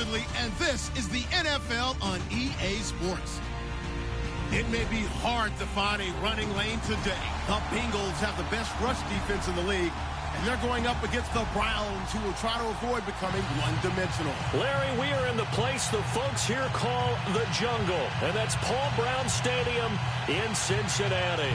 rapidly, and this is the NFL on EA Sports. It may be hard to find a running lane today. The Bengals have the best rush defense in the league, and they're going up against the Browns, who will try to avoid becoming one-dimensional. Larry, we are in the place the folks here call the Jungle, and that's Paul Brown Stadium in Cincinnati.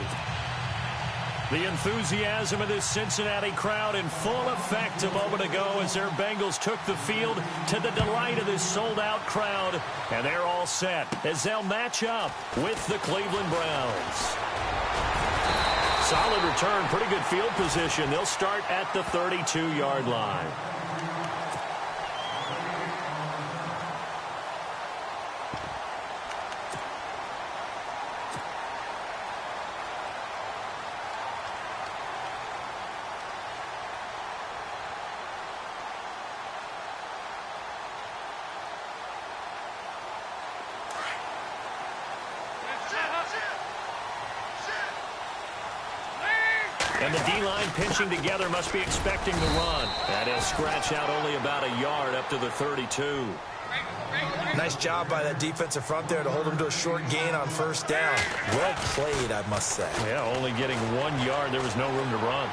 The enthusiasm of this Cincinnati crowd in full effect a moment ago as their Bengals took the field to the delight of this sold-out crowd. And they're all set as they'll match up with the Cleveland Browns. Solid return, pretty good field position. They'll start at the 32-yard line. And the D-line pinching together must be expecting the run. That is scratch out only about a yard up to the 32. Nice job by that defensive front there to hold them to a short gain on first down. Well played, I must say. Yeah, only getting 1 yard. There was no room to run.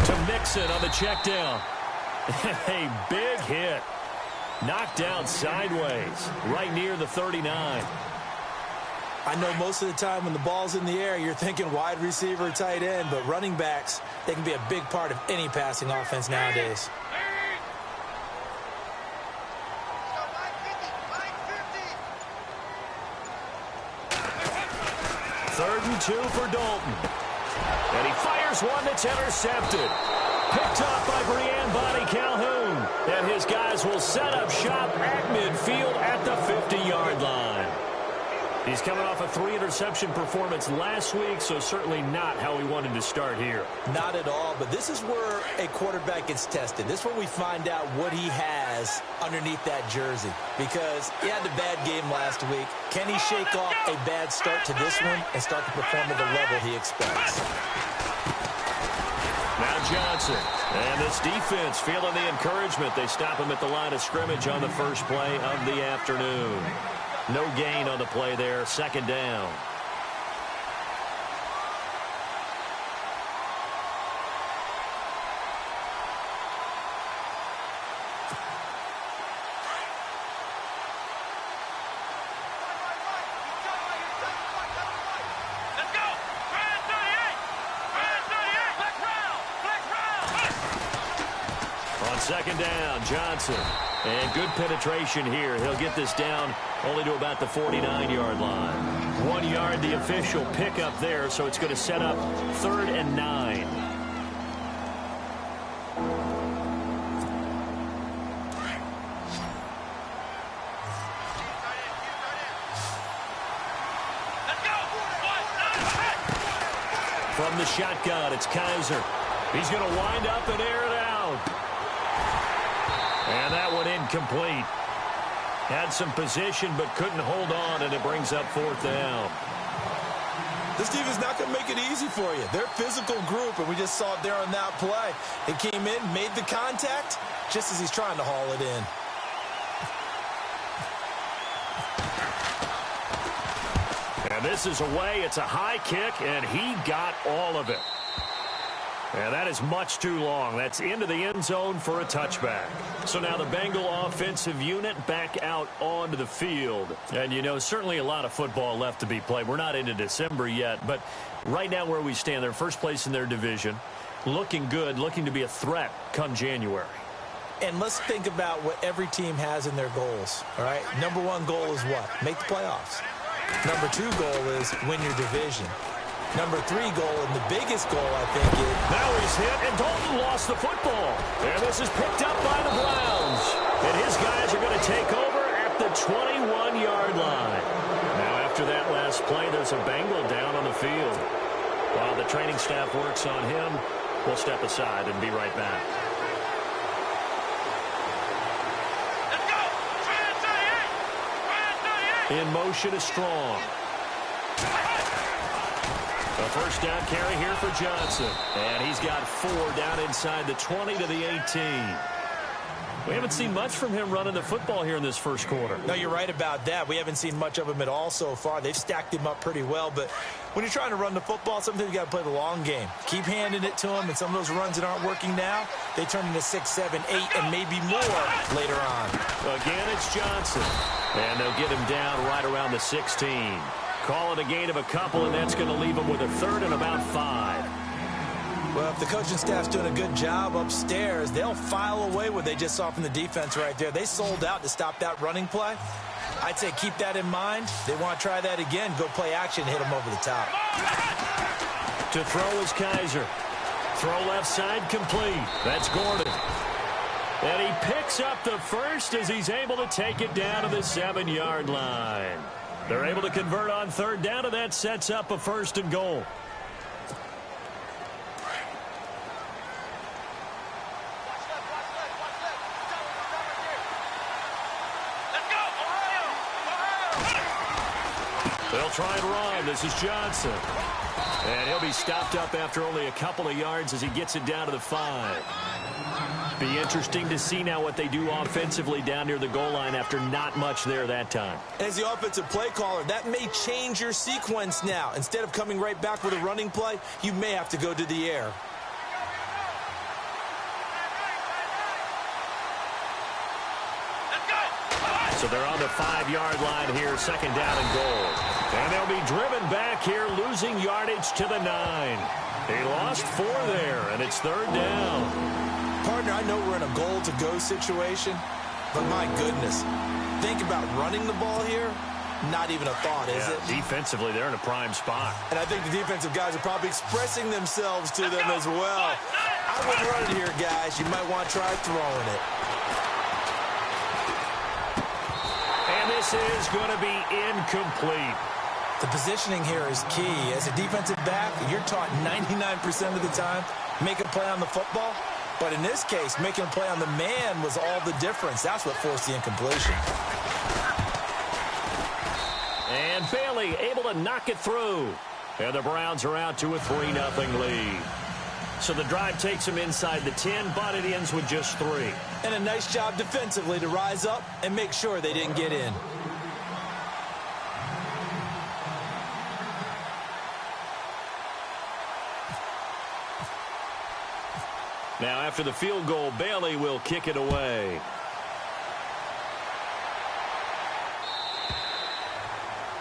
To Mixon on the check down. A big hit. Knocked down sideways, right near the 39. I know most of the time when the ball's in the air, you're thinking wide receiver, tight end, but running backs, they can be a big part of any passing offense nowadays. Third and 2 for Dalton. And he fires one that's intercepted. Picked up by Breanne Bonnie Calhoun. And his guys will set up shop at midfield at the 50-yard line. He's coming off a 3-interception performance last week, so certainly not how he wanted to start here. Not at all, but this is where a quarterback gets tested. This is where we find out what he has underneath that jersey, because he had a bad game last week. Can he shake off a bad start to this one and start to perform at the level he expects? Now Johnson, and this defense feeling the encouragement. They stop him at the line of scrimmage on the first play of the afternoon. No gain on the play there, second down. On second down, Johnson. And good penetration here. He'll get this down only to about the 49-yard line. 1 yard, the official pickup there, so it's going to set up 3rd and 9. From the shotgun, it's Kaiser. He's going to wind up and air it out. And that one incomplete. Had some position but couldn't hold on, and it brings up 4th down. This defense is not going to make it easy for you. They're a physical group, and we just saw it there on that play. It came in, made the contact, just as he's trying to haul it in. And this is away. It's a high kick, and he got all of it. And that is much too long. That's into the end zone for a touchback. So now the Bengal offensive unit back out onto the field. And, you know, certainly a lot of football left to be played. We're not into December yet, but right now where we stand, they're first place in their division. Looking good, looking to be a threat come January. And let's think about what every team has in their goals, all right? Number 1 goal is what? Make the playoffs. Number 2 goal is win your division. Number 3 goal, and the biggest goal, I think, is... Now he's hit, and Dalton lost the football. And this is picked up by the Browns. And his guys are going to take over at the 21-yard line. Now, after that last play, there's a Bengal down on the field. While the training staff works on him, we'll step aside and be right back. In motion is Strong. A first down carry here for Johnson. And he's got 4 down inside the 20 to the 18. We haven't seen much from him running the football here in this first quarter. No, you're right about that. We haven't seen much of him at all so far. They've stacked him up pretty well, but when you're trying to run the football, sometimes you got to play the long game. Keep handing it to him, and some of those runs that aren't working now, they turn into 6, 7, 8, and maybe more later on. Again, it's Johnson, and they'll get him down right around the 16. Call it a gain of a couple, and that's going to leave him with a third and about 5. Well, if the coaching staff's doing a good job upstairs, they'll file away what they just saw from the defense right there. They sold out to stop that running play. I'd say keep that in mind. They want to try that again. Go play action, hit them over the top. To throw is Kaiser. Throw left side complete. That's Gordon. And he picks up the first as he's able to take it down to the 7-yard line. They're able to convert on third down, and that sets up a 1st and goal. They'll try and run. This is Johnson. And he'll be stopped up after only a couple of yards as he gets it down to the 5. Be interesting to see now what they do offensively down near the goal line after not much there that time. As the offensive play caller, that may change your sequence now. Instead of coming right back with a running play, you may have to go to the air. So they're on the 5-yard line here, 2nd down and goal. And they'll be driven back here, losing yardage to the 9. He lost 4 there, and it's 3rd down. Partner, I know we're in a goal-to-go situation, but my goodness, think about running the ball here. Not even a thought, is it? Defensively, they're in a prime spot. And I think the defensive guys are probably expressing themselves to them as well. I wouldn't run it here, guys. You might want to try throwing it. And this is going to be incomplete. The positioning here is key. As a defensive back, you're taught 99% of the time, make a play on the football. But in this case, making a play on the man was all the difference. That's what forced the incompletion. And Bailey able to knock it through. And the Browns are out to a 3-0 lead. So the drive takes them inside the 10, but it ends with just 3. And a nice job defensively to rise up and make sure they didn't get in. Now after the field goal, Bailey will kick it away.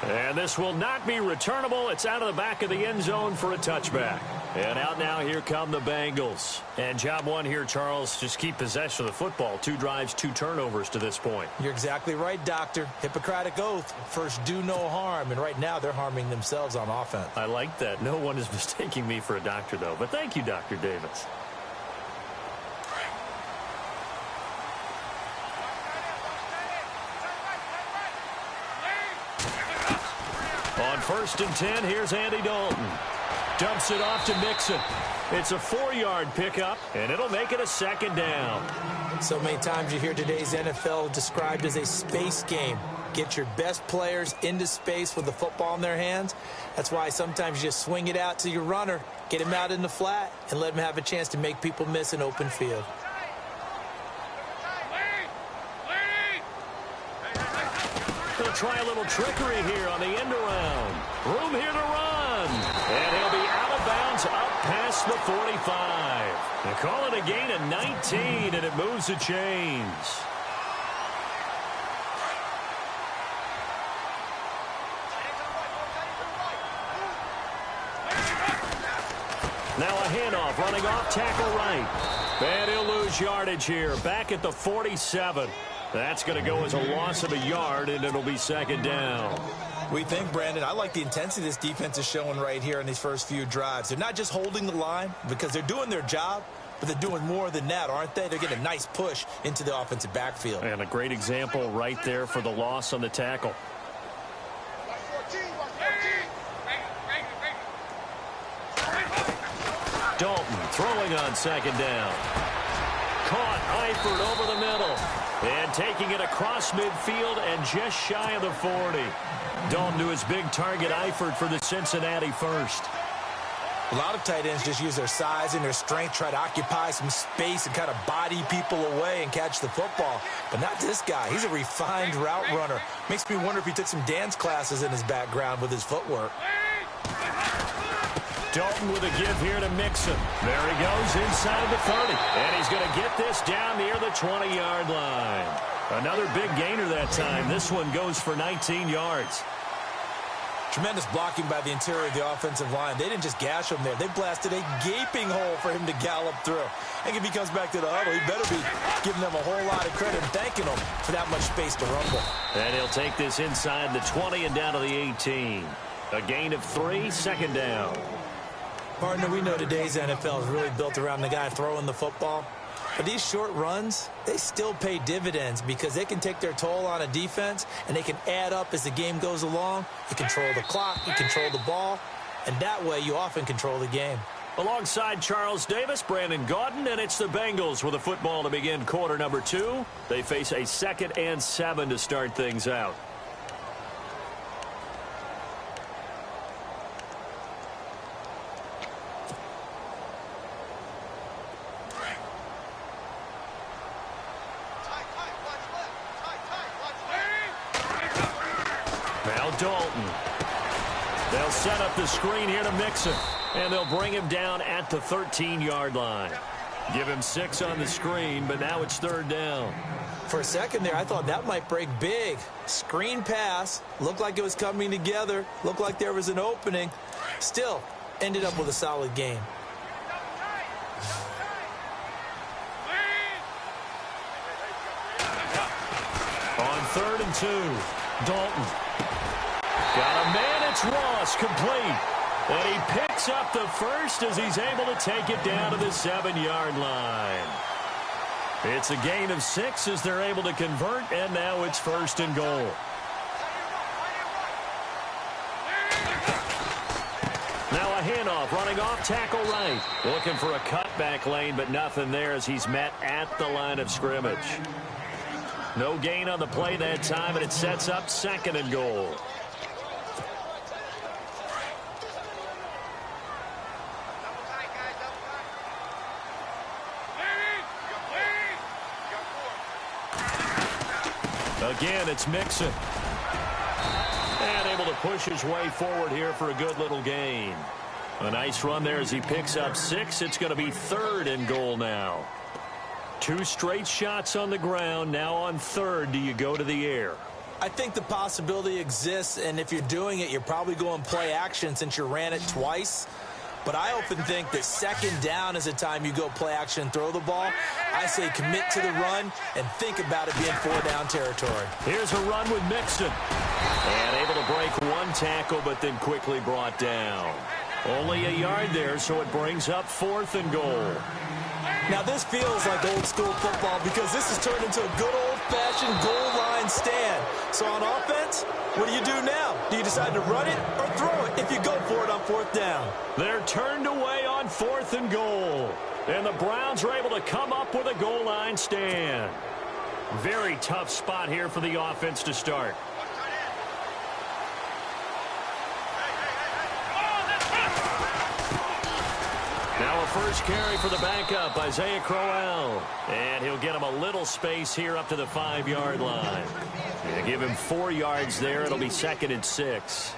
And this will not be returnable. It's out of the back of the end zone for a touchback. And out now, here come the Bengals. And job one here, Charles, just keep possession of the football. 2 drives, 2 turnovers to this point. You're exactly right, Doctor. Hippocratic oath. First, do no harm. And right now, they're harming themselves on offense. I like that. No one is mistaking me for a doctor, though. But thank you, Dr. Davis. On 1st and 10, here's Andy Dalton. Dumps it off to Mixon. It's a 4-yard pickup, and it'll make it a 2nd down. So many times you hear today's NFL described as a space game. Get your best players into space with the football in their hands. That's why sometimes you just swing it out to your runner, get him out in the flat, and let him have a chance to make people miss an open field. They'll try a little trickery here on the end around. Room here to run. And he'll be out of bounds up past the 45. They call it a gain of 19, and it moves the chains. Now a handoff running off tackle right. And he'll lose yardage here back at the 47. That's going to go as a loss of a yard, and it'll be 2nd down. We think, Brandon, I like the intensity this defense is showing right here in these first few drives. They're not just holding the line because they're doing their job, but they're doing more than that, aren't they? They're getting a nice push into the offensive backfield. And a great example right there for the loss on the tackle. Dalton throwing on 2nd down. Caught Eifert over the middle. And taking it across midfield and just shy of the 40. Dalton to his big target, Eifert, for the Cincinnati first. A lot of tight ends just use their size and their strength, try to occupy some space and kind of body people away and catch the football. But not this guy. He's a refined route runner. Makes me wonder if he took some dance classes in his background with his footwork. Dalton with a give here to Mixon. There he goes inside the 30. And he's going to get this down near the 20-yard line. Another big gainer that time. This one goes for 19 yards. Tremendous blocking by the interior of the offensive line. They didn't just gash him there. They blasted a gaping hole for him to gallop through. I think if he comes back to the huddle, he better be giving them a whole lot of credit and thanking them for that much space to rumble. And he'll take this inside the 20 and down to the 18. A gain of 3, second down. Partner, we know today's NFL is really built around the guy throwing the football. But these short runs, they still pay dividends because they can take their toll on a defense and they can add up as the game goes along. You control the clock, you control the ball, and that way you often control the game. Alongside Charles Davis, Brandon Gaudin, and it's the Bengals with a football to begin quarter number 2. They face a 2nd and 7 to start things out. Dalton. They'll set up the screen here to Mixon, and they'll bring him down at the 13-yard line. Give him 6 on the screen, but now it's 3rd down. For a second there, I thought that might break big. Screen pass, looked like it was coming together, looked like there was an opening. Still, ended up with a solid game. On 3rd and 2, Dalton. Got a man, it's Ross, complete. And he picks up the first as he's able to take it down to the 7-yard line. It's a gain of 6 as they're able to convert, and now it's 1st and goal. Now a handoff, running off tackle right. Looking for a cutback lane, but nothing there as he's met at the line of scrimmage. No gain on the play that time, and it sets up 2nd and goal. Again, it's Mixon. And able to push his way forward here for a good little gain. A nice run there as he picks up 6. It's going to be 3rd and goal now. 2 straight shots on the ground. Now on 3rd, do you go to the air? I think the possibility exists, and if you're doing it, you're probably going play action since you ran it twice. But I often think that 2nd down is the time you go play action and throw the ball. I say commit to the run and think about it being 4-down territory. Here's a run with Mixon. And able to break 1 tackle, but then quickly brought down. Only a yard there, so it brings up 4th and goal. Now this feels like old school football because this has turned into a good old-fashioned goal line stand. So on offense, what do you do now? Do you decide to run it or throw it if you go for it on 4th down? They're turned away on 4th and goal. And the Browns are able to come up with a goal line stand. Very tough spot here for the offense to start. Now a first carry for the backup, Isaiah Crowell. And he'll get him a little space here up to the 5-yard line. Gonna give him 4 yards there. It'll be 2nd and 6.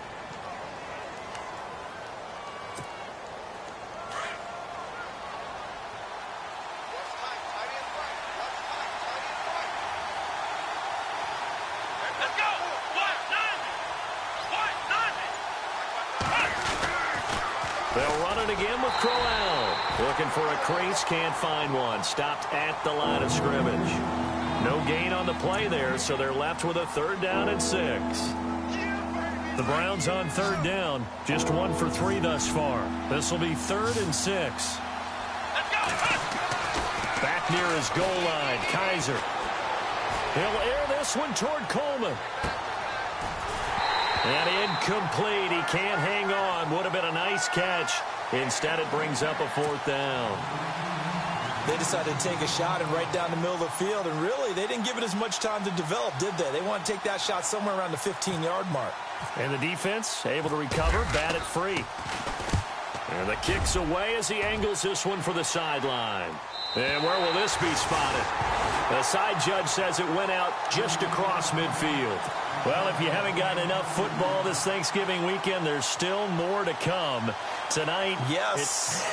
They'll run it again with Crowell. Looking for a crease, can't find one. Stopped at the line of scrimmage. No gain on the play there, so they're left with a 3rd down and 6. The Browns on 3rd down, just 1 for 3 thus far. This will be 3rd and 6. Back near his goal line, Kaiser. He'll air this one toward Coleman. And incomplete. He can't hang on. Would have been a nice catch. Instead, it brings up a 4th down. They decided to take a shot and right down the middle of the field. And really, they didn't give it as much time to develop, did they? They want to take that shot somewhere around the 15-yard mark. And the defense able to recover, bat it free. And the kick's away as he angles this one for the sideline. And where will this be spotted? The side judge says it went out just across midfield. Well, if you haven't gotten enough football this Thanksgiving weekend, there's still more to come. Tonight, yes,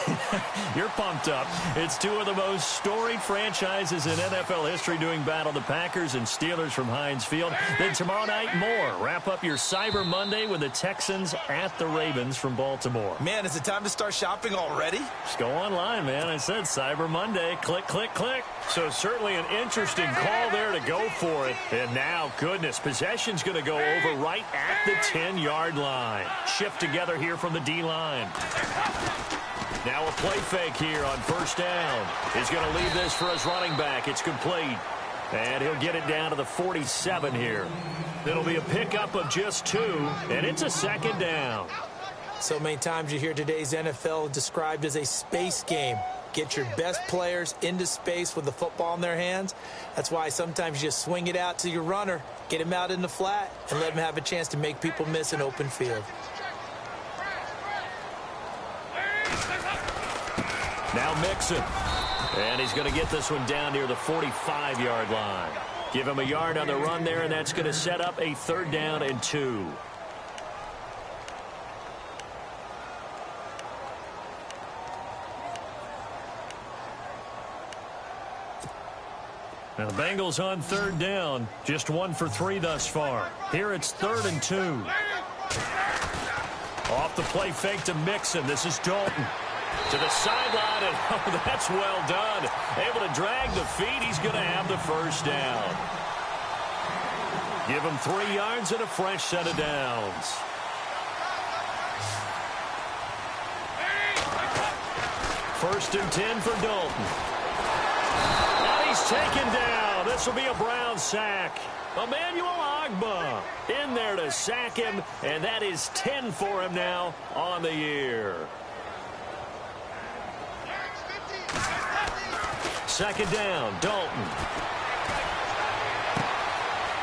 you're pumped up. It's two of the most storied franchises in NFL history doing battle, the Packers and Steelers from Heinz Field. Then tomorrow night, more. Wrap up your Cyber Monday with the Texans at the Ravens from Baltimore. Man, is it time to start shopping already? Just go online, man. I said Cyber Monday. Click, click, click. So certainly an interesting call there to go for it. And now, goodness, possession's going to go over right at the 10-yard line. Shift together here from the D-line. Now a play fake here on first down. He's going to leave this for his running back. It's complete. And he'll get it down to the 47 here. It'll be a pickup of just 2, and it's a second down. So many times you hear today's NFL described as a space game. Get your best players into space with the football in their hands. That's why sometimes you just swing it out to your runner, get him out in the flat, and let him have a chance to make people miss an open field. Now Mixon. And he's going to get this one down near the 45-yard line. Give him a yard on the run there, and that's going to set up a 3rd down and 2. Now the Bengals on 3rd down. Just 1 for 3 thus far. Here it's 3rd and 2. Off the play fake to Mixon. This is Dalton. To the sideline, and oh, that's well done. Able to drag the feet. He's going to have the 1st down. Give him 3 yards and a fresh set of downs. First and 10 for Dalton. And he's taken down. This will be a Brown sack. Emmanuel Ogbah in there to sack him, and that is 10 for him now on the year. 2nd down, Dalton.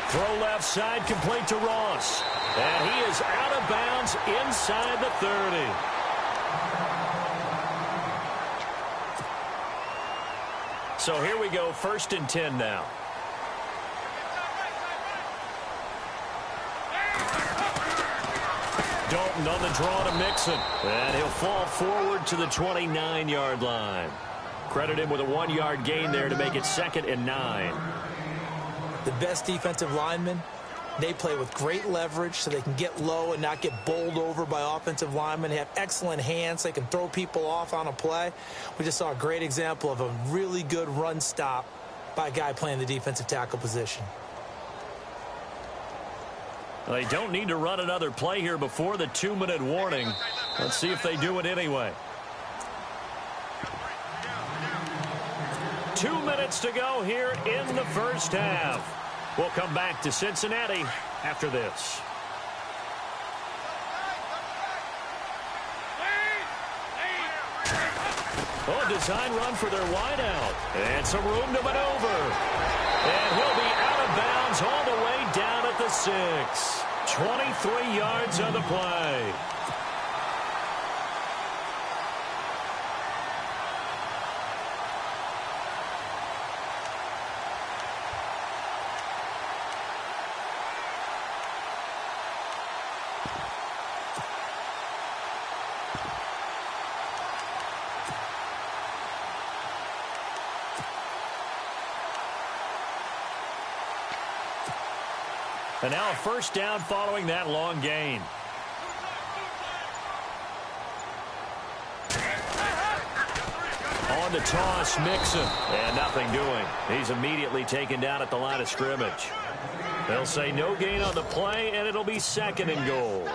Throw left side, complete to Ross. And he is out of bounds inside the 30. So here we go, 1st and 10 now. Dalton on the draw to Mixon. And he'll fall forward to the 29-yard line. Credit him with a 1-yard gain there to make it 2nd and 9. The best defensive linemen, they play with great leverage so they can get low and not get bowled over by offensive linemen. They have excellent hands. They can throw people off on a play. We just saw a great example of a really good run stop by a guy playing the defensive tackle position. They don't need to run another play here before the 2-minute warning. Let's see if they do it anyway. 2 minutes to go here in the 1st half. We'll come back to Cincinnati after this. Oh, design run for their wideout. And some room to maneuver. And he'll be out of bounds all the way down at the 6. 23 yards on the play. And now a 1st down following that long gain. On the toss, Mixon. And nothing doing. He's immediately taken down at the line of scrimmage. They'll say no gain on the play, and it'll be 2nd and goal.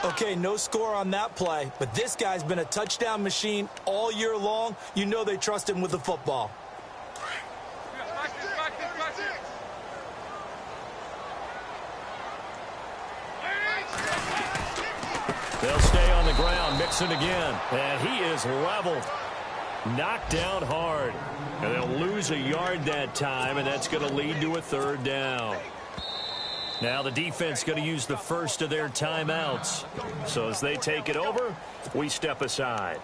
Okay, no score on that play, but this guy's been a touchdown machine all year long. You know they trust him with the football. They'll stay on the ground. Mixon again. And he is leveled. Knocked down hard. And they'll lose a yard that time, and that's going to lead to a 3rd down. Now the defense going to use the first of their timeouts. So as they take it over, we step aside.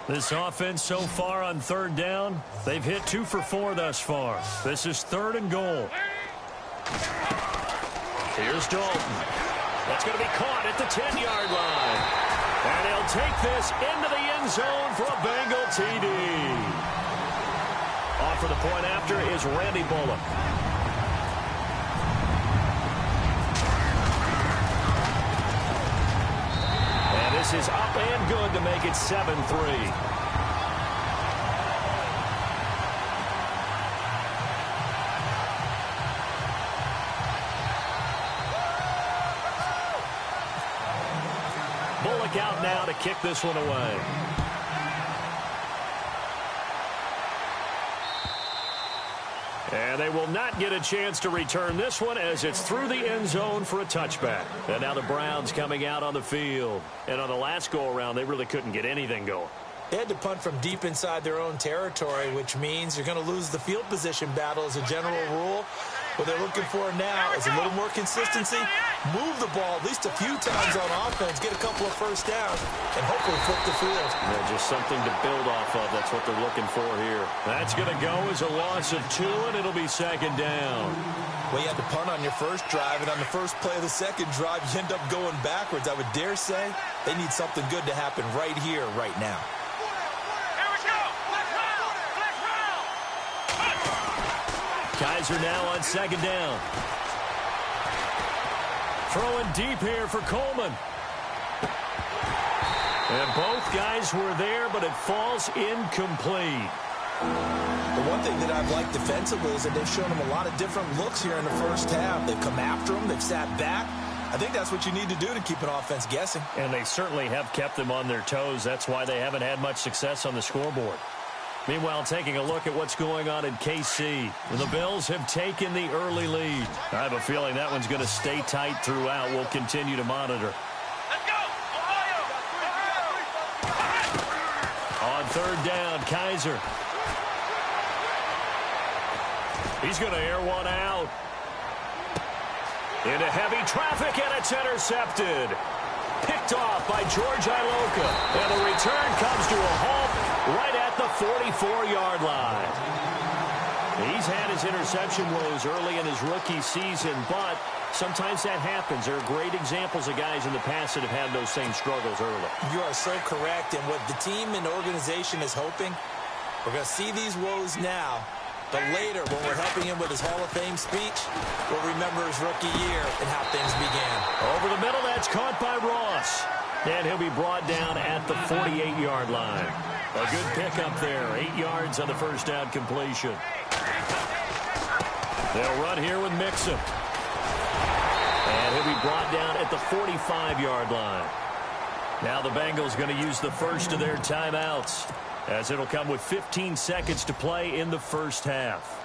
This offense so far on third down, they've hit 2 for 4 thus far. This is 3rd and goal. Here's Dalton. That's going to be caught at the 10-yard line. And he'll take this into the end zone for a Bengal TD. Off for the point after is Randy Bullock. And this is up and good to make it 7-3. Bullock out now to kick this one away. And they will not get a chance to return this one as it's through the end zone for a touchback. And now the Browns coming out on the field. And on the last go-around, they really couldn't get anything going. They had to punt from deep inside their own territory, which means you're going to lose the field position battle as a general rule. What they're looking for now is a little more consistency, move the ball at least a few times on offense, get a couple of first downs, and hopefully flip the field. Yeah, just something to build off of. That's what they're looking for here. That's going to go as a loss of 2, and it'll be 2nd down. Well, you had to punt on your first drive, and on the first play of the second drive, you end up going backwards. I would dare say they need something good to happen right here, right now. Kaiser now on 2nd down. Throwing deep here for Coleman. And both guys were there, but it falls incomplete. The one thing that I've liked defensively is that they've shown them a lot of different looks here in the first half. They've come after them. They've sat back. I think that's what you need to do to keep an offense guessing. And they certainly have kept them on their toes. That's why they haven't had much success on the scoreboard. Meanwhile, taking a look at what's going on in KC. The Bills have taken the early lead. I have a feeling that one's going to stay tight throughout. We'll continue to monitor. Let's go! Ohio! On 3rd down, Kaiser. He's going to air one out. Into heavy traffic, and it's intercepted. Picked off by George Iloka. And the return comes to a halt right at the 44-yard line. He's had his interception woes early in his rookie season, but sometimes that happens. There are great examples of guys in the past that have had those same struggles early. You are so correct, and what the team and organization is hoping, we're going to see these woes now, but later when we're helping him with his Hall of Fame speech, we'll remember his rookie year and how things began. Over the middle, that's caught by Ross. And he'll be brought down at the 48-yard line. A good pickup there. 8 yards on the first down completion. They'll run here with Mixon. And he'll be brought down at the 45-yard line. Now the Bengals going to use the first of their timeouts, as it'll come with 15 seconds to play in the first half.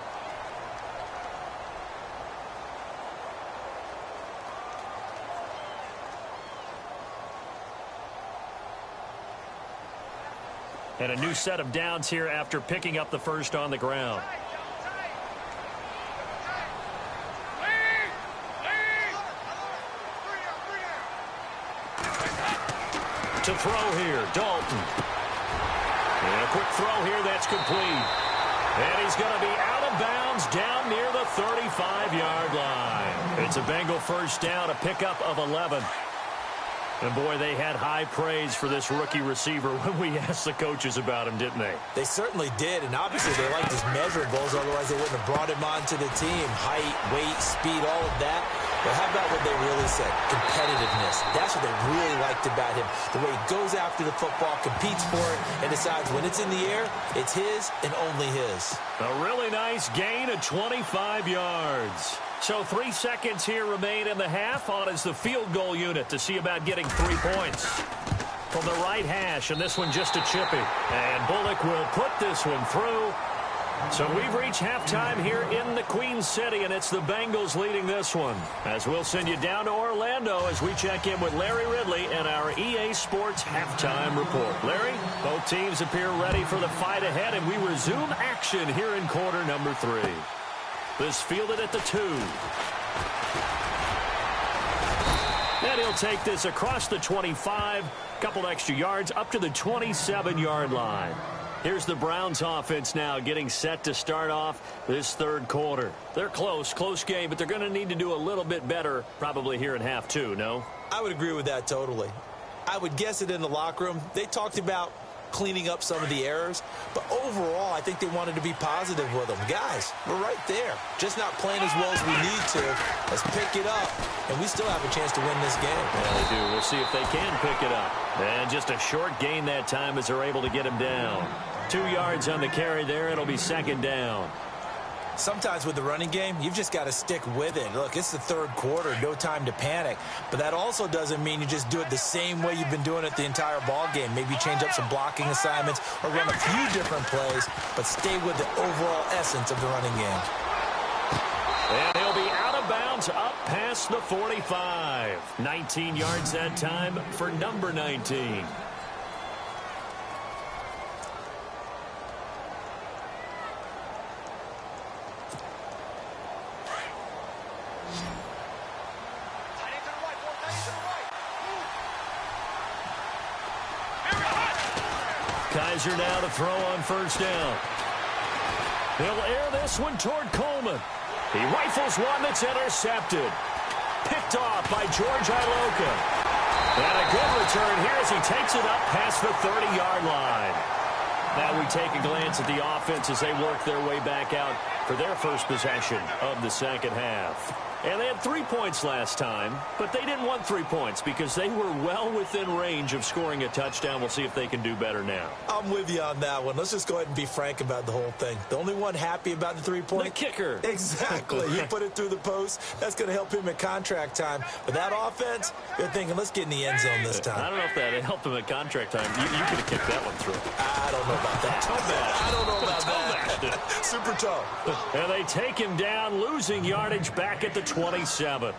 And a new set of downs here after picking up the first on the ground. To throw here, Dalton. And a quick throw here, that's complete. And he's going to be out of bounds down near the 35-yard line. It's a Bengal first down, a pickup of 11. And, boy, they had high praise for this rookie receiver when we asked the coaches about him, didn't they? They certainly did, and obviously they liked his measurables, otherwise they wouldn't have brought him onto the team. Height, weight, speed, all of that. But how about what they really said? Competitiveness. That's what they really liked about him. The way he goes after the football, competes for it, and decides when it's in the air, it's his and only his. A really nice gain of 25 yards. So 3 seconds here remain in the half. On is the field goal unit to see about getting 3 points. From the right hash, and this one just a chippy. And Bullock will put this one through. So we've reached halftime here in the Queen City, and it's the Bengals leading this one. As we'll send you down to Orlando as we check in with Larry Ridley and our EA Sports halftime report. Larry, both teams appear ready for the fight ahead, and we resume action here in quarter number 3. This fielded at the 2. And he'll take this across the 25, couple extra yards up to the 27-yard line. Here's the Browns offense now getting set to start off this third quarter. They're close game, but they're going to need to do a little bit better probably here in half 2, no? I would agree with that totally. I would guess it in the locker room. They talked about cleaning up some of the errors, but overall, I think they wanted to be positive with them. Guys, we're right there. Just not playing as well as we need to. Let's pick it up, and we still have a chance to win this game. Yeah, they do. We'll see if they can pick it up. And just a short gain that time as they're able to get him down. 2 yards on the carry there. It'll be second down. Sometimes with the running game, you've just got to stick with it. Look, it's the third quarter, no time to panic. But that also doesn't mean you just do it the same way you've been doing it the entire ball game. Maybe change up some blocking assignments or run a few different plays, but stay with the overall essence of the running game. And he'll be out of bounds up past the 45. 19 yards that time for number 19. Kaiser now to throw on first down. He'll air this one toward Coleman. He rifles one that's intercepted. Picked off by George Iloka. And a good return here as he takes it up past the 30-yard line. Now we take a glance at the offense as they work their way back out for their first possession of the second half. And they had 3 points last time, but they didn't want 3 points because they were well within range of scoring a touchdown. We'll see if they can do better now. I'm with you on that one. Let's just go ahead and be frank about the whole thing. The only one happy about the 3-point? The kicker. Exactly. You put it through the post. That's going to help him at contract time. But that offense, they're thinking, let's get in the end zone this time. I don't know if that helped him at contract time. You could have kicked that one through. I don't know about that. I don't know about that. Super tough. And they take him down, losing yardage back at the 27.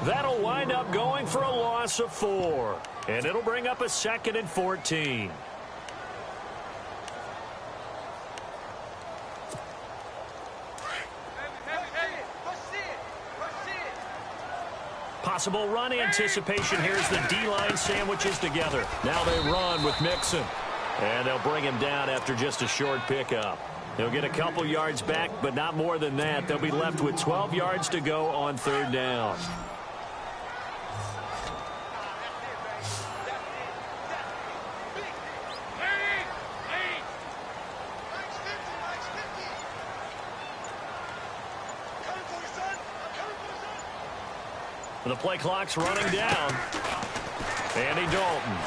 That'll wind up going for a loss of 4. And it'll bring up a 2nd and 14. Possible run anticipation. Here's the D-line sandwiches together. Now they run with Mixon. And they'll bring him down after just a short pickup. They'll get a couple yards back, but not more than that. They'll be left with 12 yards to go on third down. The play clock's running down. Andy Dalton.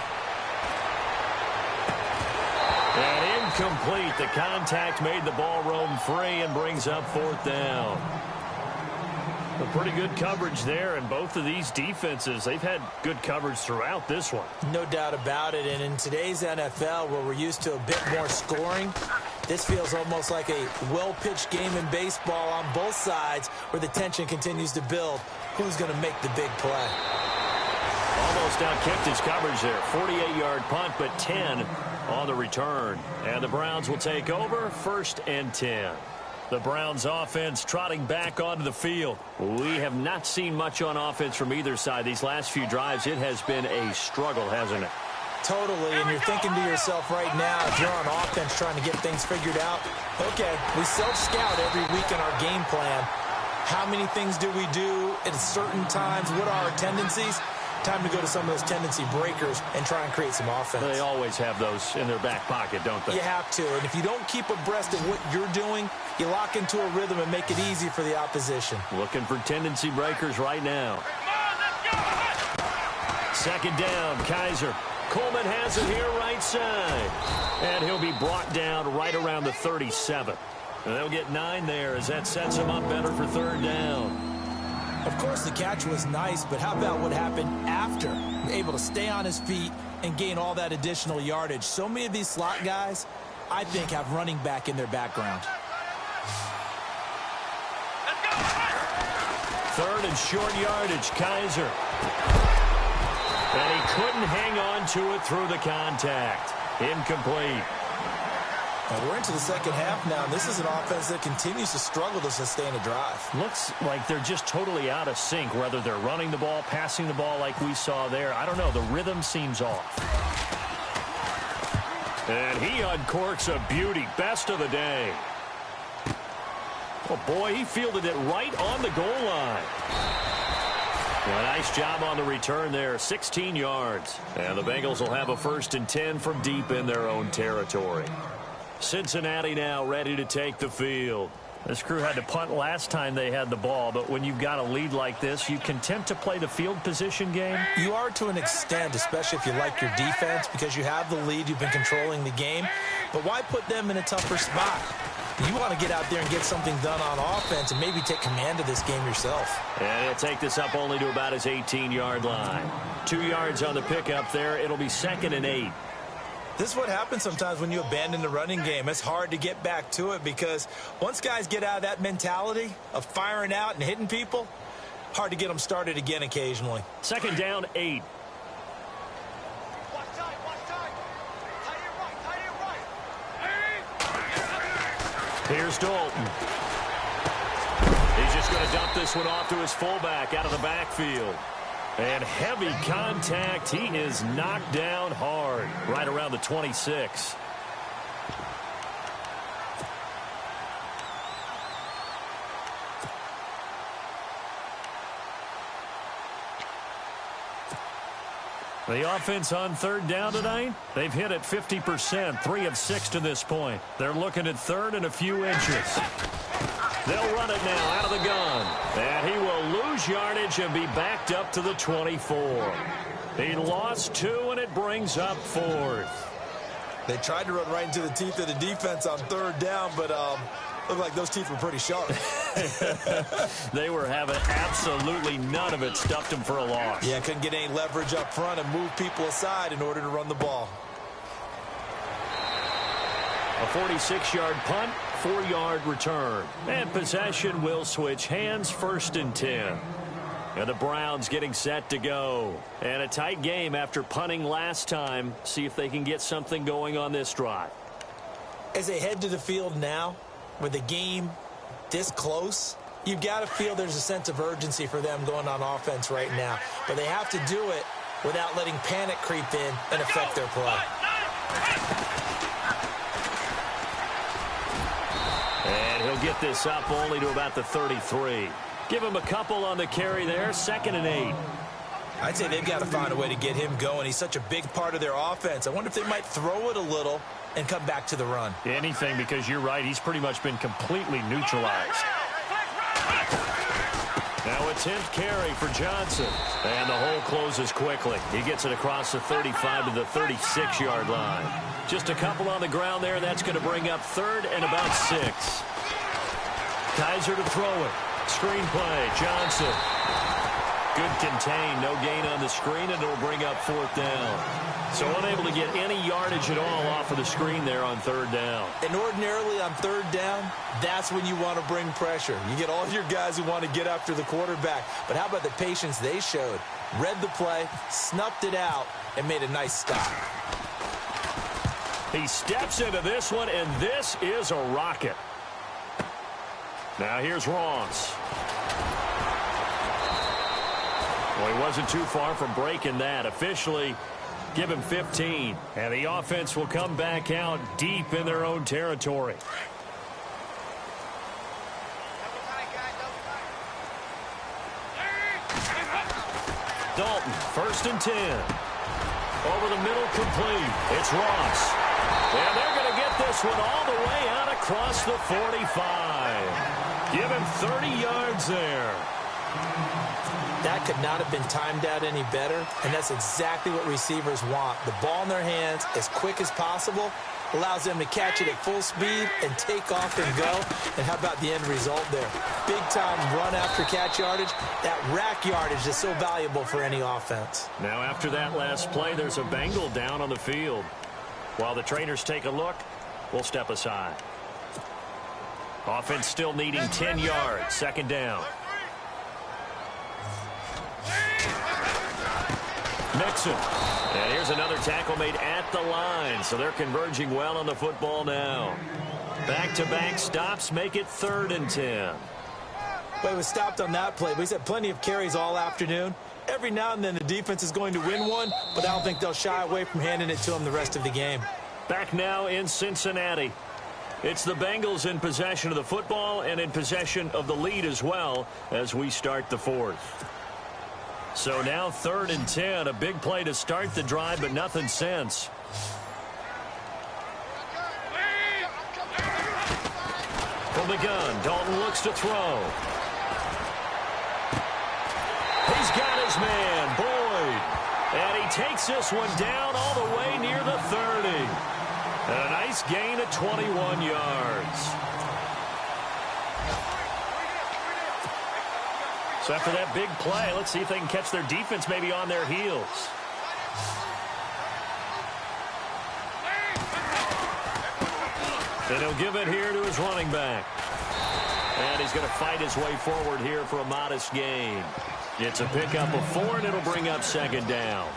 And incomplete. The contact made the ball roam free and brings up fourth down. A pretty good coverage there, and both of these defenses, they've had good coverage throughout this one. No doubt about it, and in today's NFL, where we're used to a bit more scoring, this feels almost like a well-pitched game in baseball on both sides where the tension continues to build. Who's going to make the big play? Almost outkicked his coverage there. 48-yard punt, but 10 on the return. And the Browns will take over, 1st and 10. The Browns offense trotting back onto the field. We have not seen much on offense from either side. These last few drives, it has been a struggle, hasn't it? Totally, and you're thinking to yourself right now, if you're on offense trying to get things figured out, okay, we self-scout every week in our game plan. How many things do we do at certain times? What are our tendencies? Time to go to some of those tendency breakers and try and create some offense. They always have those in their back pocket, don't they? You have to, and if you don't keep abreast of what you're doing, you lock into a rhythm and make it easy for the opposition. Looking for tendency breakers right now. Second down, Kaiser. Coleman has it here right side. And he'll be brought down right around the 37. And they'll get 9 there as that sets him up better for third down. Of course, the catch was nice, but how about what happened after? Able to stay on his feet and gain all that additional yardage. So many of these slot guys, I think, have running back in their background. Third and short yardage, Kaiser. And he couldn't hang on to it through the contact. Incomplete. Well, we're into the second half now, and this is an offense that continues to struggle to sustain a drive. Looks like they're just totally out of sync, whether they're running the ball, passing the ball like we saw there. I don't know. The rhythm seems off. And he uncorks a beauty. Best of the day. Oh, boy, he fielded it right on the goal line. Well, nice job on the return there. 16 yards. And the Bengals will have a 1st and 10 from deep in their own territory. Cincinnati now ready to take the field. This crew had to punt last time they had the ball, but when you've got a lead like this, you content to play the field position game? You are to an extent, especially if you like your defense, because you have the lead, you've been controlling the game. But why put them in a tougher spot? You want to get out there and get something done on offense and maybe take command of this game yourself. And he'll take this up only to about his 18-yard line. 2 yards on the pickup there. It'll be 2nd and 8. This is what happens sometimes when you abandon the running game. It's hard to get back to it because once guys get out of that mentality of firing out and hitting people, hard to get them started again occasionally. 2nd down, 8. Watch time. Tight end right. Here's Dalton. He's just going to dump this one off to his fullback out of the backfield. And heavy contact. He is knocked down hard right around the 26. The offense on 3rd down tonight, they've hit it 50%, 3 of 6 to this point. They're looking at 3rd and a few inches. They'll run it now out of the gun. And he will lose yardage and be backed up to the 24. He lost 2, and it brings up 4th. They tried to run right into the teeth of the defense on 3rd down, but looked like those teeth were pretty sharp. They were having absolutely none of it. Stuffed him for a loss. Yeah, couldn't get any leverage up front and move people aside in order to run the ball. A 46-yard punt, 4-yard return. And possession will switch hands, 1st and 10. And the Browns getting set to go. And a tight game after punting last time. See if they can get something going on this drive. As they head to the field now, with the game this close, you've got to feel there's a sense of urgency for them going on offense right now. But they have to do it without letting panic creep in and affect their play. And he'll get this up only to about the 33. Give him a couple on the carry there. 2nd and 8. I'd say they've got to find a way to get him going. He's such a big part of their offense. I wonder if they might throw it a little and come back to the run. Anything, because you're right. He's pretty much been completely neutralized. Now a 10th carry for Johnson. And the hole closes quickly. He gets it across the 35 to the 36-yard line. Just a couple on the ground there. That's going to bring up 3rd and about 6. Kaiser to throw it. Screen play. Johnson. Good contain. No gain on the screen, and it'll bring up 4th down. So unable to get any yardage at all off of the screen there on 3rd down. And ordinarily on 3rd down, that's when you want to bring pressure. You get all your guys who want to get after the quarterback. But how about the patience they showed? Read the play, snuffed it out, and made a nice stop. He steps into this one, and this is a rocket. Now here's Ross. Well, he wasn't too far from breaking that. Officially, give him 15. And the offense will come back out deep in their own territory. Dalton, 1st and 10. Over the middle, complete. It's Ross. And they're going to get this one all the way out across the 45. Give him 30 yards there. That could not have been timed out any better, and that's exactly what receivers want. The ball in their hands as quick as possible allows them to catch it at full speed and take off and go. And how about the end result there? Big-time run after catch yardage. That rack yardage is so valuable for any offense. Now after that last play, there's a Bengal down on the field. While the trainers take a look, we'll step aside. Offense still needing 10 yards. 2nd down. Mixon. And here's another tackle made at the line, so they're converging well on the football now. Back-to-back stops make it 3rd and 10. Well, he was stopped on that play, but he's had plenty of carries all afternoon. Every now and then the defense is going to win one, but I don't think they'll shy away from handing it to him the rest of the game. Back now in Cincinnati. It's the Bengals in possession of the football and in possession of the lead as well as we start the 4th. So now 3rd and 10, a big play to start the drive, but nothing since. From the gun, Dalton looks to throw. He's got his man, Boyd. And he takes this one down all the way near the 30. And a nice gain of 21 yards. So after that big play, let's see if they can catch their defense maybe on their heels. And he'll give it here to his running back. And he's going to fight his way forward here for a modest gain. It's a pickup of 4, and it'll bring up 2nd down.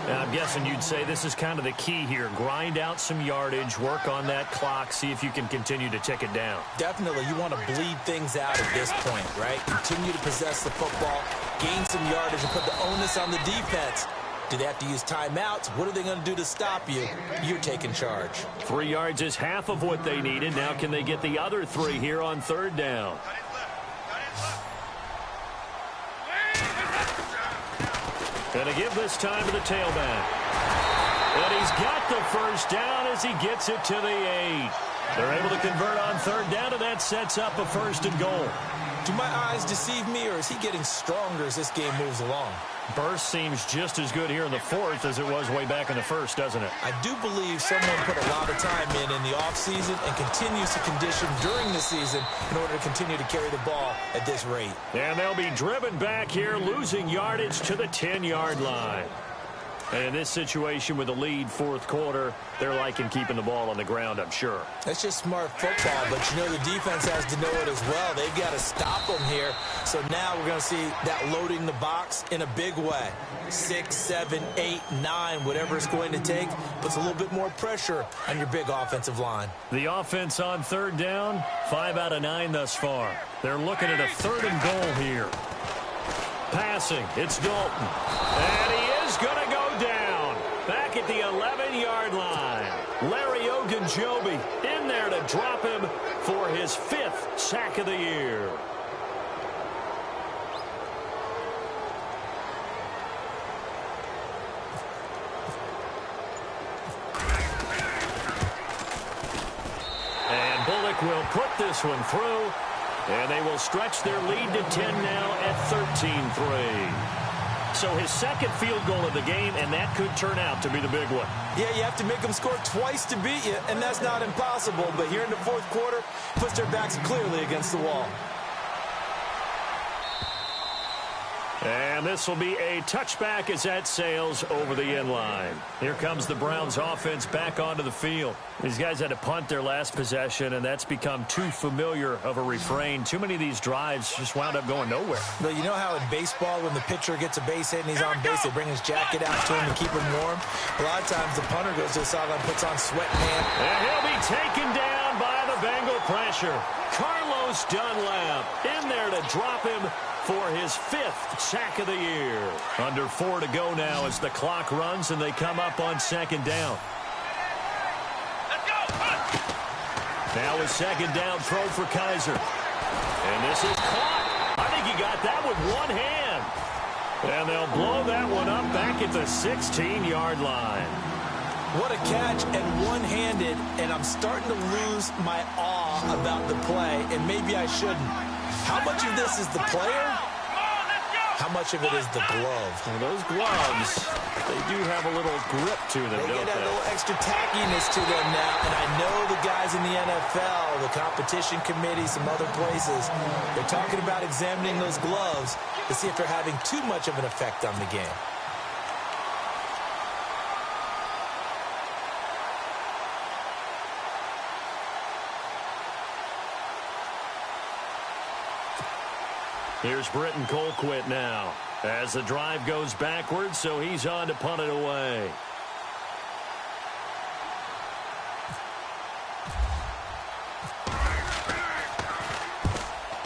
Now, I'm guessing you'd say this is kind of the key here. Grind out some yardage, work on that clock, see if you can continue to tick it down. Definitely, you want to bleed things out at this point, right? Continue to possess the football, gain some yardage, and put the onus on the defense. Do they have to use timeouts? What are they going to do to stop you? You're taking charge. 3 yards is half of what they needed. Now can they get the other 3 here on 3rd down? Gonna give this time to the tailback. And he's got the 1st down as he gets it to the 8. They're able to convert on 3rd down, and that sets up a 1st and goal. Do my eyes deceive me, or is he getting stronger as this game moves along? Burst seems just as good here in the 4th as it was way back in the 1st, doesn't it? I do believe someone put a lot of time in the offseason and continues to condition during the season in order to continue to carry the ball at this rate. And they'll be driven back here, losing yardage to the 10-yard line. And in this situation with the lead 4th quarter, they're liking keeping the ball on the ground, I'm sure. That's just smart football, but you know the defense has to know it as well. They've got to stop them here. So now we're going to see that loading the box in a big way. 6, 7, 8, 9, whatever it's going to take, puts a little bit more pressure on your big offensive line. The offense on 3rd down, 5 out of 9 thus far. They're looking at a 3rd and goal here. Passing, it's Dalton. And he is going to go down back at the 11-yard line. Larry Ogunjobi in there to drop him for his 5th sack of the year. And Bullock will put this one through, and they will stretch their lead to 10 now at 13-3. So his 2nd field goal of the game, and that could turn out to be the big one. Yeah, you have to make them score twice to beat you, and that's not impossible. But here in the 4th quarter, puts their backs clearly against the wall. And this will be a touchback as that sails over the end line. Here comes the Browns offense back onto the field. These guys had to punt their last possession, and that's become too familiar of a refrain. Too many of these drives just wound up going nowhere. But you know how in baseball, when the pitcher gets a base hit and he's on base, they bring his jacket out to him to keep him warm? A lot of times the punter goes to the sideline, puts on sweatpants. And he'll be taken down by the Bengal pressure. Carlos Dunlap in there to drop him for his 5th sack of the year. Under 4 to go now as the clock runs and they come up on 2nd down. Let's go. Now a 2nd down throw for Kaiser. And this is caught. I think he got that with one hand. And they'll blow that one up back at the 16-yard line. What a catch, and one-handed, and I'm starting to lose my awe about the play, and maybe I shouldn't. How much of this is the player? How much of it is the glove? Well, those gloves, they do have a little grip to them, They don't get a they? little extra tackiness to them now, and I know the guys in the NFL, the competition committee, some other places, they're talking about examining those gloves to see if they're having too much of an effect on the game. Here's Britton Colquitt now as the drive goes backwards, so he's on to punt it away.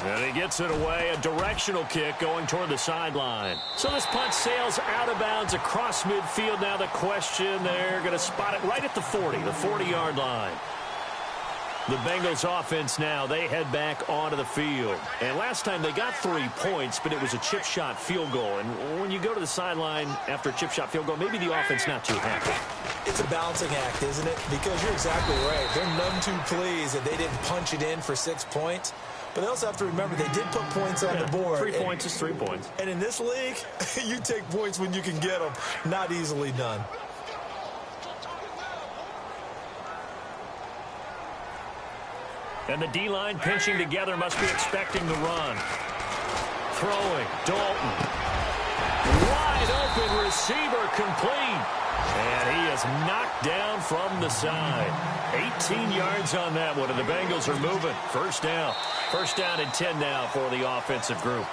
And he gets it away, a directional kick going toward the sideline. So this punt sails out of bounds across midfield. Now the question, they're going to spot it right at the 40, the 40-yard line. The Bengals offense now, they head back onto the field. And last time they got 3 points, but it was a chip shot field goal. And when you go to the sideline after a chip shot field goal, maybe the offense not too happy. It's a balancing act, isn't it? Because you're exactly right. They're none too pleased that they didn't punch it in for 6 points. But they also have to remember they did put points on the board. 3 points is 3 points. And in this league, you take points when you can get them. Not easily done. And the D-line pinching together, must be expecting the run. Throwing, Dalton. Wide open receiver, complete. And he is knocked down from the side. 18 yards on that one, and the Bengals are moving. First down. First down and 10 now for the offensive group.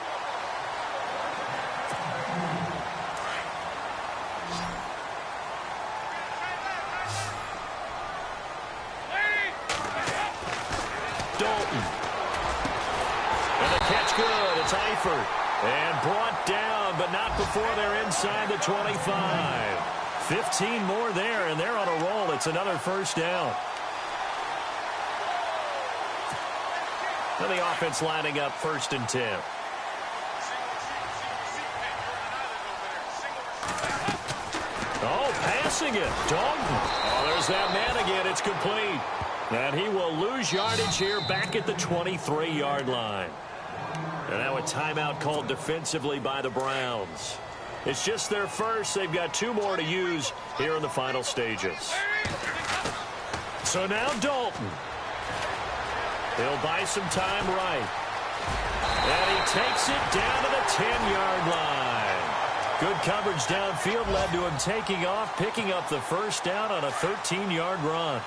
Dalton. And the catch good. It's Eifert. And brought down, but not before they're inside the 25. 15 more there, and they're on a roll. It's another first down. And the offense lining up 1st and 10. Oh, passing it. Dalton. Oh, there's that man again. It's complete. And he will lose yardage here back at the 23-yard line. And now a timeout called defensively by the Browns. It's just their first. They've got 2 more to use here in the final stages. So now Dalton. He'll buy some time right. And he takes it down to the 10-yard line. Good coverage downfield led to him taking off, picking up the first down on a 13-yard run.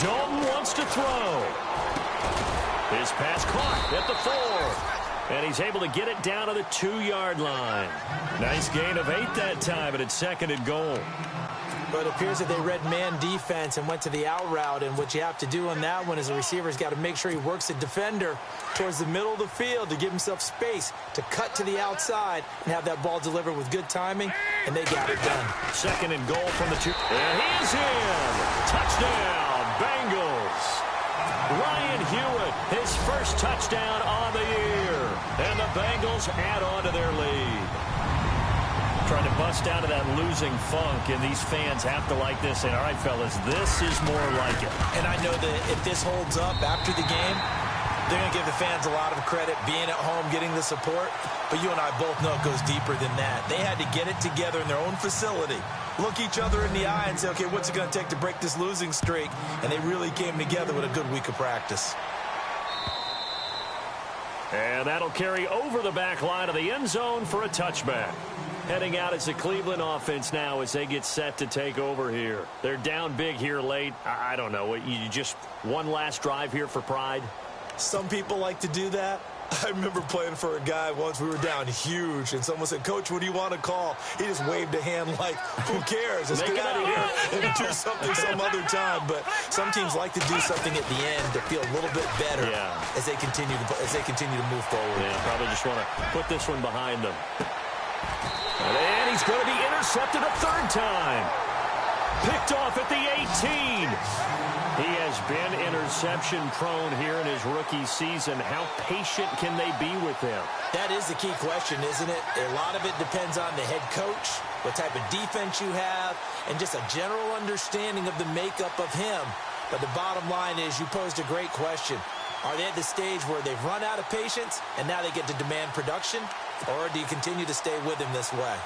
Dalton wants to throw. His pass caught at the 4. And he's able to get it down to the 2-yard line. Nice gain of 8 that time, and it's 2nd and goal. But it appears that they read man defense and went to the out route. And what you have to do on that one is the receiver's got to make sure he works the defender towards the middle of the field to give himself space to cut to the outside and have that ball delivered with good timing, and they got it done. 2nd and goal from the 2. And he is in. Touchdown, Bengals. Ryan Hewitt, his first touchdown on the year. And the Bengals add on to their lead. Trying to bust out of that losing funk, and these fans have to like this. And, all right, fellas, this is more like it. And I know that if this holds up after the game, they're going to give the fans a lot of credit being at home, getting the support. But you and I both know it goes deeper than that. They had to get it together in their own facility, look each other in the eye and say, okay, what's it going to take to break this losing streak? And they really came together with a good week of practice. And that'll carry over the back line of the end zone for a touchback. Heading out is the Cleveland offense now as they get set to take over here. They're down big here late. I don't know. You just one last drive here for pride? Some people like to do that. I remember playing for a guy once. We were down huge, and someone said, Coach, what do you want to call? He just waved a hand like, who cares? Let's get out of here and do something some other time. But some teams like to do something at the end to feel a little bit better as they continue to move forward. Yeah, probably just want to put this one behind them. And he's going to be intercepted a 3rd time. Picked off at the 18. He has been interception prone here in his rookie season. How patient can they be with him? That is the key question, isn't it? A lot of it depends on the head coach, what type of defense you have, and just a general understanding of the makeup of him. But the bottom line is you posed a great question. Are they at the stage where they've run out of patience and now they get to demand production? Or do you continue to stay with him this way?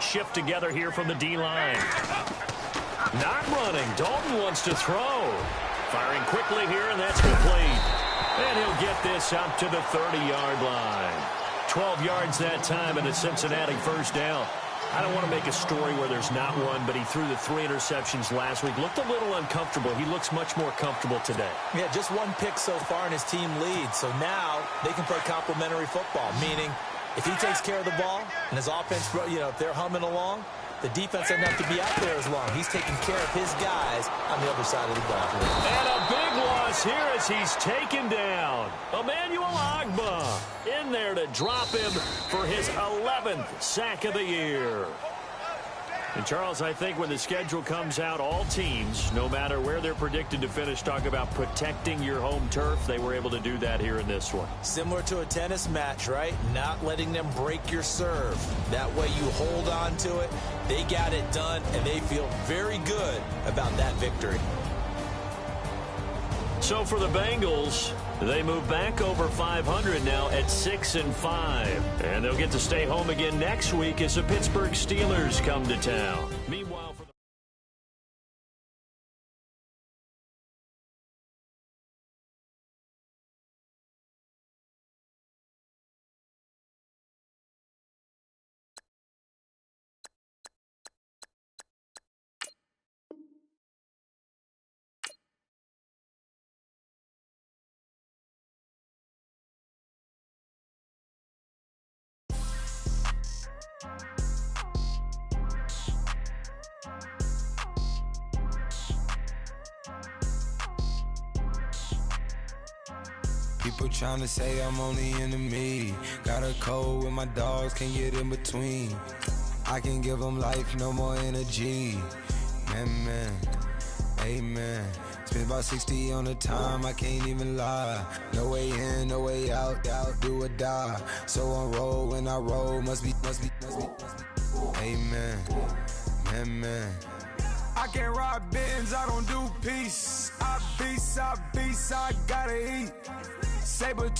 Shift together here from the D-line. Not running. Dalton wants to throw. Firing quickly here, and that's complete. And he'll get this up to the 30-yard line. 12 yards that time and a Cincinnati first down. I don't want to make a story where there's not one, but he threw the 3 interceptions last week. Looked a little uncomfortable. He looks much more comfortable today. Yeah, just 1 pick so far and his team leads. So now they can play complementary football, meaning if he takes care of the ball and his offense, if they're humming along, the defense doesn't have to be out there as long. He's taking care of his guys on the other side of the ball. And a big loss here as he's taken down. Emmanuel Ogbah in there to drop him for his 11th sack of the year. And, Charles, I think when the schedule comes out, all teams, no matter where they're predicted to finish, talk about protecting your home turf. They were able to do that here in this one. Similar to a tennis match, right? Not letting them break your serve. That way you hold on to it. They got it done, and they feel very good about that victory. So for the Bengals, they move back over 500 now at 6-5. And they'll get to stay home again next week as the Pittsburgh Steelers come to town. Meanwhile, for the People tryna say I'm on the enemy. Got a cold with my dogs, can't get in between. I can give them life, no more energy. Man, amen. Spent about 60 on the time, I can't even lie. No way in, no way out, do or die. So on roll, when I roll, must be. Amen, man. I can't ride Benz, I don't do peace. I beast, I gotta eat. Saber